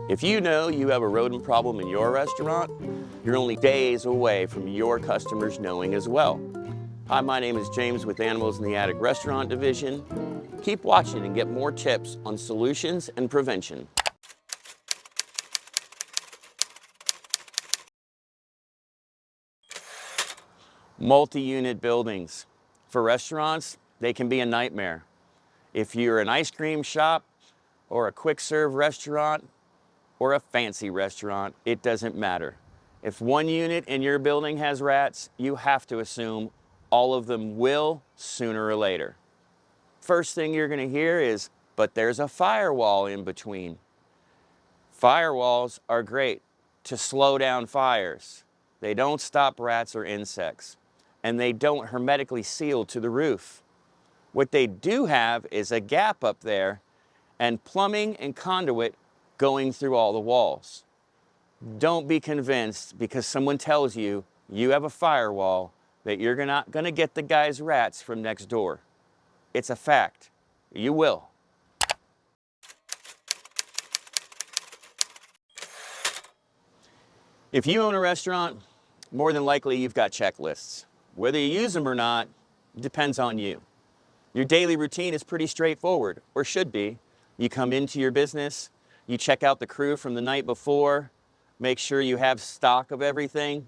If you know you have a rodent problem in your restaurant, you're only days away from your customers knowing as well. Hi, my name is James with Animals in the Attic Restaurant Division. Keep watching and get more tips on solutions and prevention. Multi-unit buildings. For restaurants, they can be a nightmare. If you're an ice cream shop or a quick serve restaurant or a fancy restaurant, it doesn't matter. If one unit in your building has rats, you have to assume all of them will sooner or later. First thing you're going to hear is, but there's a firewall in between. Firewalls are great to slow down fires. They don't stop rats or insects, and they don't hermetically seal to the roof. What they do have is a gap up there and plumbing and conduit going through all the walls. Don't be convinced because someone tells you you have a firewall that you're not going to get the guy's rats from next door. It's a fact. You will. If you own a restaurant, more than likely you've got checklists. Whether you use them or not depends on you. Your daily routine is pretty straightforward, or should be. You come into your business, you check out the crew from the night before, make sure you have stock of everything,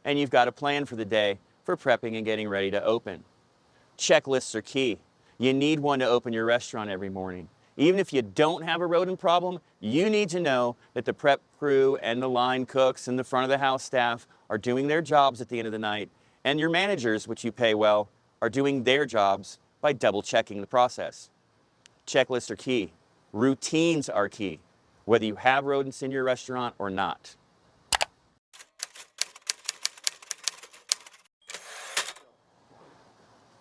and you've got a plan for the day for prepping and getting ready to open. Checklists are key. You need one to open your restaurant every morning. Even if you don't have a rodent problem, you need to know that the prep crew and the line cooks and the front of the house staff are doing their jobs at the end of the night, and your managers, which you pay well, are doing their jobs by double checking the process. Checklists are key. Routines are key, whether you have rodents in your restaurant or not.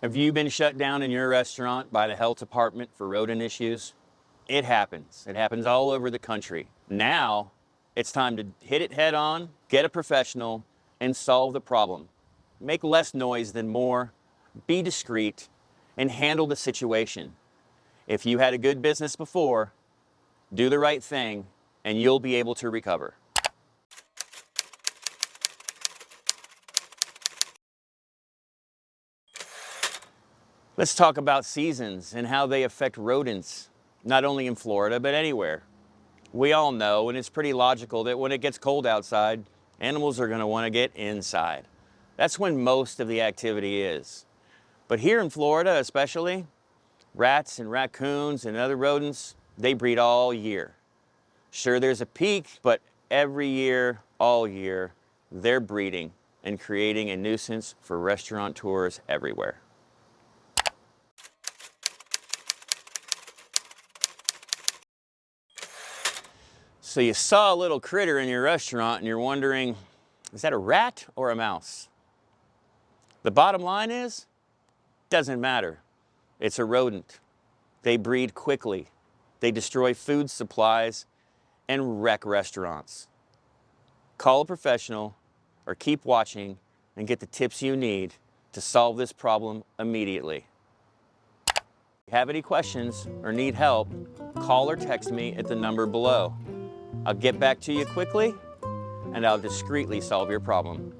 Have you been shut down in your restaurant by the health department for rodent issues? It happens. It happens all over the country. Now, it's time to hit it head on, get a professional, and solve the problem. Make less noise than more, be discreet, and handle the situation. If you had a good business before, do the right thing, and you'll be able to recover. Let's talk about seasons and how they affect rodents, not only in Florida, but anywhere. We all know, and it's pretty logical, that when it gets cold outside, animals are going to want to get inside. That's when most of the activity is. But here in Florida especially, rats and raccoons and other rodents, they breed all year. Sure, there's a peak, but every year, all year, they're breeding and creating a nuisance for restaurateurs everywhere. So you saw a little critter in your restaurant and you're wondering, is that a rat or a mouse? The bottom line is, doesn't matter. It's a rodent. They breed quickly. They destroy food supplies and wreck restaurants. Call a professional or keep watching and get the tips you need to solve this problem immediately. If you have any questions or need help, call or text me at the number below. I'll get back to you quickly and I'll discreetly solve your problem.